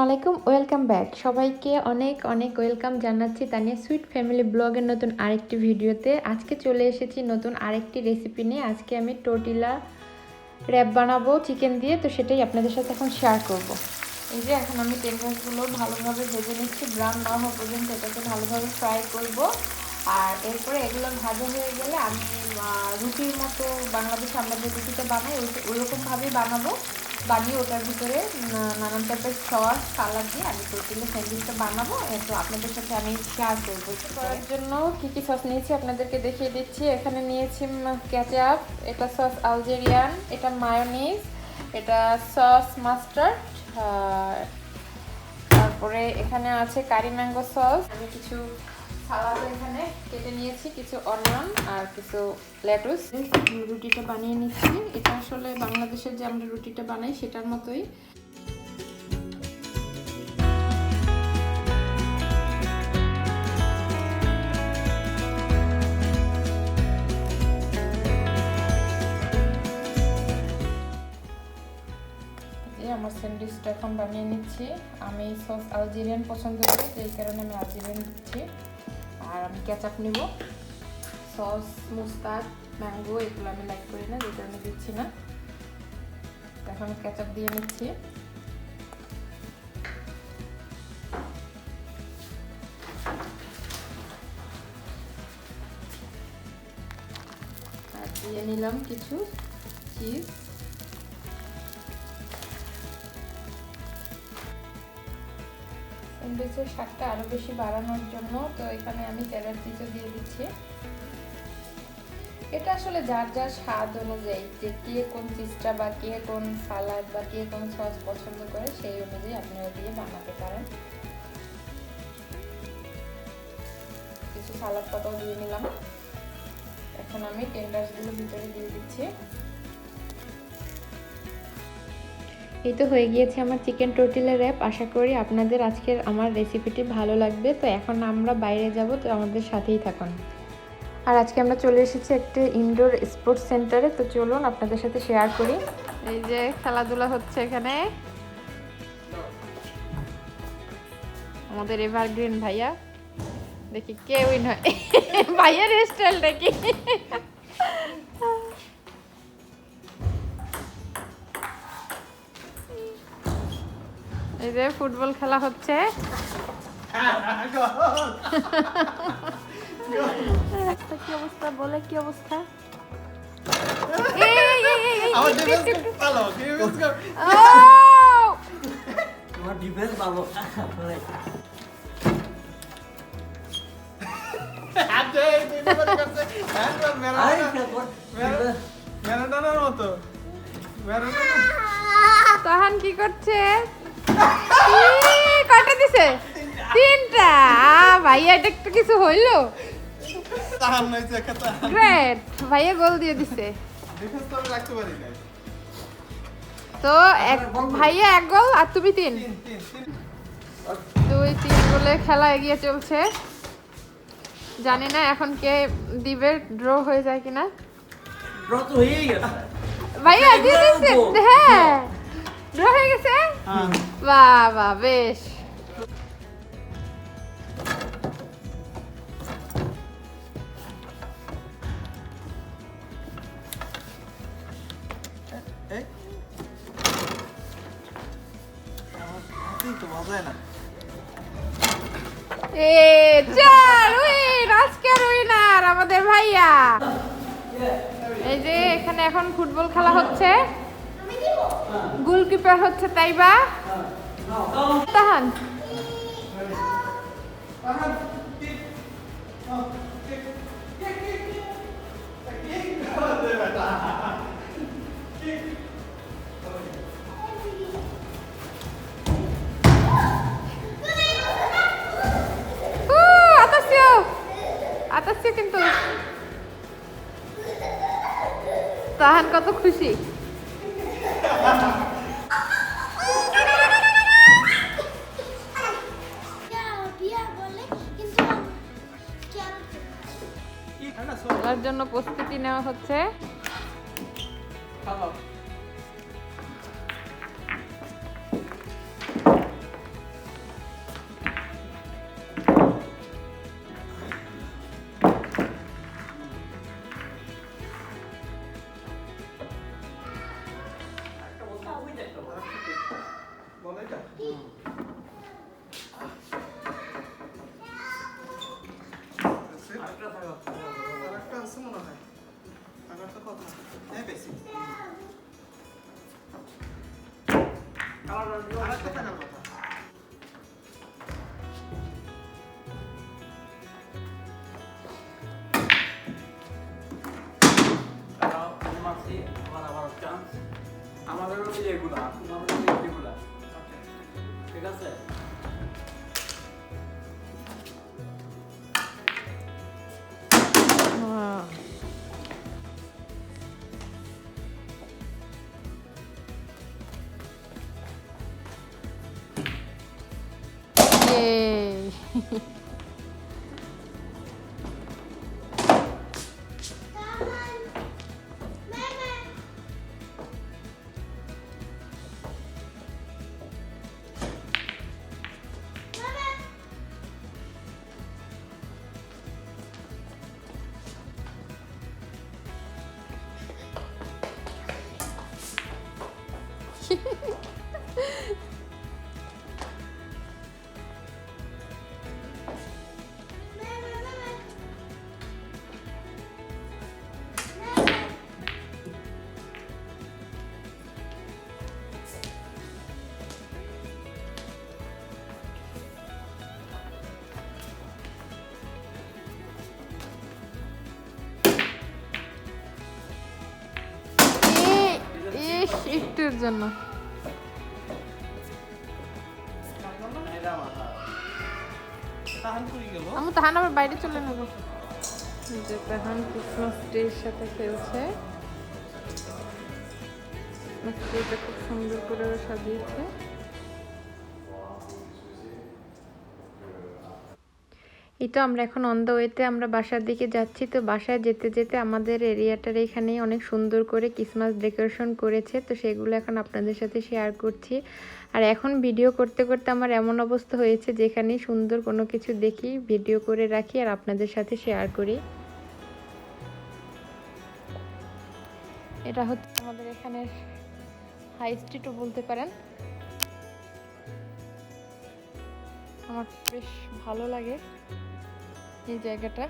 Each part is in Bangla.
আলাইকুম, ওয়েলকাম ব্যাক। সবাইকে অনেক অনেক ওয়েলকাম জানাচ্ছি তানিয়া সুইট ফ্যামিলি ব্লগের নতুন আরেকটি ভিডিওতে। আজকে চলে এসেছি নতুন আরেকটি রেসিপি নিয়ে। আজকে আমি টর্টিলা র্যাপ বানাবো চিকেন দিয়ে, তো সেটাই আপনাদের সাথে এখন শেয়ার করব। এই যে এখন আমি টেন্ডারগুলো ভালোভাবে ভেজে নিচ্ছি, ব্রাউন না হওয়া পর্যন্ত এটাকে ভালোভাবে ফ্রাই করব। আর এরপরে এগুলো ভাজা হয়ে গেলে আমি রুটির মতো বাংলাদেশে আমরা যে রুটিটা বানাই ওইরকমভাবেই বানিয়ে ওটার ভিতরে নানান টাইপের সস সালাদ দিয়ে আমি টর্টিলা স্যান্ডউইচটা বানাবো। তো আপনাদের সাথে আমি শেয়ার করবো। করার জন্য কী কী সস নিয়েছি আপনাদেরকে দেখিয়ে দিচ্ছি। এখানে নিয়েছি কেচাপ, এটা সস আলজেরিয়ান, এটা মায়োনিজ, এটা সস মাস্টার্ড, তারপরে এখানে আছে কারি ম্যাঙ্গো সস। আমি কিছু সালাদও এখানে কেটে নিয়েছি, কিছু অনিয়ন আর কিছু লেটুস। রুটিটা বানিয়ে নিচ্ছি। এটা আসলে বাংলাদেশের যে আমরা রুটিটা বানাই সেটার মতোই। আমার স্যান্ডউইচটা এখন বানিয়ে নিচ্ছি। আমি সস আলজেরিয়ান পছন্দ করি, এই কারণে আমি আলজেরিয়ান দিচ্ছি। আর আমি কেচাপ নিব, সস মুস্তার্ড ম্যাঙ্গো এগুলো আমি লাইক করি না, এই কারণে দিচ্ছি না। এখন আমি কেচাপ দিয়ে নিচ্ছি। আর দিয়ে নিলাম কিছু চিজ। স্যান্ডউইচের স্বাদটা আরও বেশি বাড়ানোর জন্য তো এখানে আমি চেডার চিজও দিয়ে দিচ্ছি। এটা আসলে যার যার স্বাদ অনুযায়ী, যে কে কোন চিজটা বা কে কোন সালাদ বা কে কোন সস পছন্দ করে সেই অনুযায়ী আপনারা দিয়ে বানাতে পারেন। কিছু সালাদ পাতাও দিয়ে নিলাম। এখন আমি টেন্ডারসগুলো ভিতরে দিয়ে দিচ্ছি। এই তো হয়ে গিয়েছে আমার চিকেন টর্টিলা র্যাপ। আশা করি আপনাদের আজকের আমার রেসিপিটি ভালো লাগবে। তো এখন আমরা বাইরে যাব, তো আমাদের সাথেই থাকুন। আর আজকে আমরা চলে এসেছি একটা ইনডোর স্পোর্টস সেন্টারে। তো চলুন আপনাদের সাথে শেয়ার করি। এই যে খেলাধুলা হচ্ছে এখানে। আমাদের এভারগ্রিন ভাইয়া, দেখি কে উইন হয়। ভাইয়ার স্টাইল দেখি। এই যে ফুটবল খেলা হচ্ছে। কি অবস্থা বলে, কি অবস্থা? তাহান কি করছে? কয়টা দিছে? তিনটা। ভাইয়া এটা একটু কিছু হইলো? গ্রেট, ভাইয়া গোল দিয়ে দিছে। তো ভাইয়া এক গোল আর তুমি তিন। 2-3 গোলে খেলা এগিয়ে চলছে। জানি না এখন কে দিবে, ড্র হয়ে যায় কিনা। ভাইয়া দিয়ে দিছে। হ্যাঁ, ড্র হয়ে গেছে। বাহ বাহ, বেশ। আমাদের ভাইয়া। এই যে এখানে এখন ফুটবল খেলা হচ্ছে, গোলকিপার হচ্ছে তাইবা তাহান। কিন্তু তাহান কত খুশি। খেলার জন্য প্রস্তুতি নেওয়া হচ্ছে। আরেকটা আছে মনে হয়। আরেকটা কথা। হ্যাঁ বেশি। আরেকটা থাকার কথা। আমাদের এগুলা ঠিক আছে। একটুর জন্য আমি তাহান আবার বাইরে চলে নেবো। যে তাহান ক্রিসমাস ডের সাথে খেলছে, ট্রিটা খুব সুন্দর করে সাজিয়েছে। এই তো আমরা এখন অন দ্য ওয়েতে আমরা বাসার দিকে যাচ্ছি। তো বাসায় যেতে যেতে আমাদের এরিয়াটার এখানে অনেক সুন্দর করে ক্রিসমাস ডেকোরেশন করেছে, তো সেগুলো এখন আপনাদের সাথে শেয়ার করছি। আর এখন ভিডিও করতে করতে আমার এমন অবস্থা হয়েছে যেখানে সুন্দর কোনো কিছু দেখি ভিডিও করে রাখি আর আপনাদের সাথে শেয়ার করি। এটা হচ্ছে আমাদের এখানের হাই স্ট্রিটও বলতে পারেন। আমার বেশ ভালো লাগে এই জায়গাটা।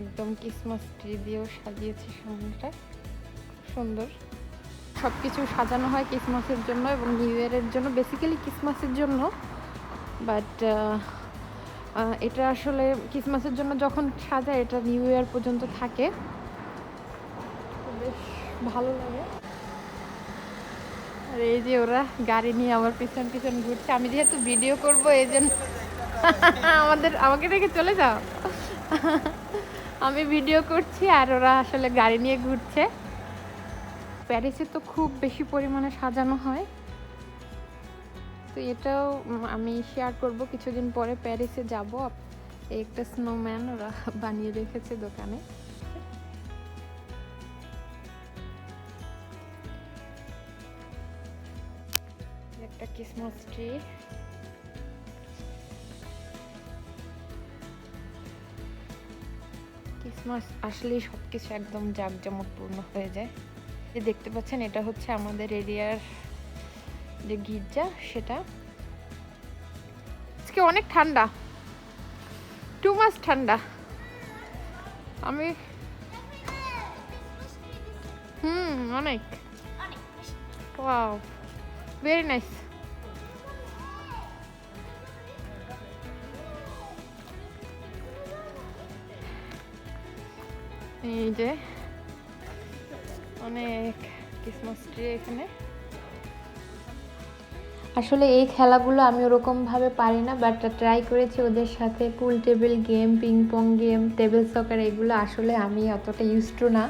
একদম ক্রিসমাস ট্রি দিয়েও সাজিয়েছে সামনেটা, খুব সুন্দর। সবকিছু সাজানো হয় ক্রিসমাসের জন্য এবং নিউ ইয়ারের জন্য, বেসিক্যালি ক্রিসমাসের জন্য। বাট এটা আসলে ক্রিসমাসের জন্য যখন সাজায় এটা নিউ ইয়ার পর্যন্ত থাকে, বেশ ভালো লাগে। আর এই যে ওরা গাড়ি নিয়ে আমার পিছন পিছন ঘুরছে, আমি যেহেতু ভিডিও করবো এই জন্য আমাকে রেখে চলে যাও। আমি ভিডিও করছি আর ওরা আসলে গাড়ি নিয়ে ঘুরছে। প্যারিসে তো খুব বেশি পরিমাণে সাজানো হয়, তো এটাও আমি শেয়ার করব কিছুদিন পরে। প্যারিসে যাব, একটা স্নোম্যান ওরা বানিয়ে রেখেছে দোকানে। একটা ক্রিসমাস ট্রি, ক্রিসমাস আসলেই সবকিছু একদম জাঁকজমকপূর্ণ হয়ে যায়। যে দেখতে পাচ্ছেন এটা হচ্ছে আমাদের এরিয়ার যে গির্জা, সেটা আজকে অনেক ঠান্ডা, টু মাস ঠান্ডা। আমি অনেক, ওয়াও, ভেরি নাইস। এই যে অনেক ক্রিসমাস ট্রি এখানে। আসলে এই খেলাগুলো আমি ওরকমভাবে পারি না, বাট ট্রাই করেছি ওদের সাথে। Pool table game, ping pong game, table soccer, এগুলো আসলে আমি অতটা ইউজ টু না,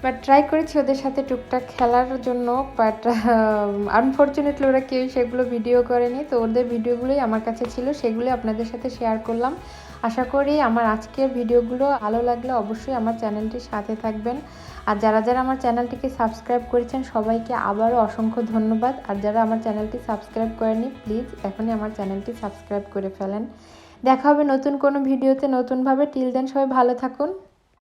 বাট ট্রাই করেছি ওদের সাথে টুকটাক খেলার জন্য। বাট আনফর্চুনেটলি ওরা কেউ সেগুলো ভিডিও করেনি, তো ওদের ভিডিওগুলোই আমার কাছে ছিল, সেগুলোই আপনাদের সাথে শেয়ার করলাম। আশা করি আমার আজকের ভিডিওগুলো ভালো লাগলে অবশ্যই আমার চ্যানেলটির সাথে থাকবেন। আর যারা যারা আমার চ্যানেলটিকে সাবস্ক্রাইব করেছেন সবাইকে আবারও অসংখ্য ধন্যবাদ। আর যারা আমার চ্যানেলটি সাবস্ক্রাইব করেনি প্লিজ এখনই আমার চ্যানেলটি সাবস্ক্রাইব করে ফেলেন। দেখা হবে নতুন কোনো ভিডিওতে নতুনভাবে। টিল দেন সবাই ভালো থাকুন।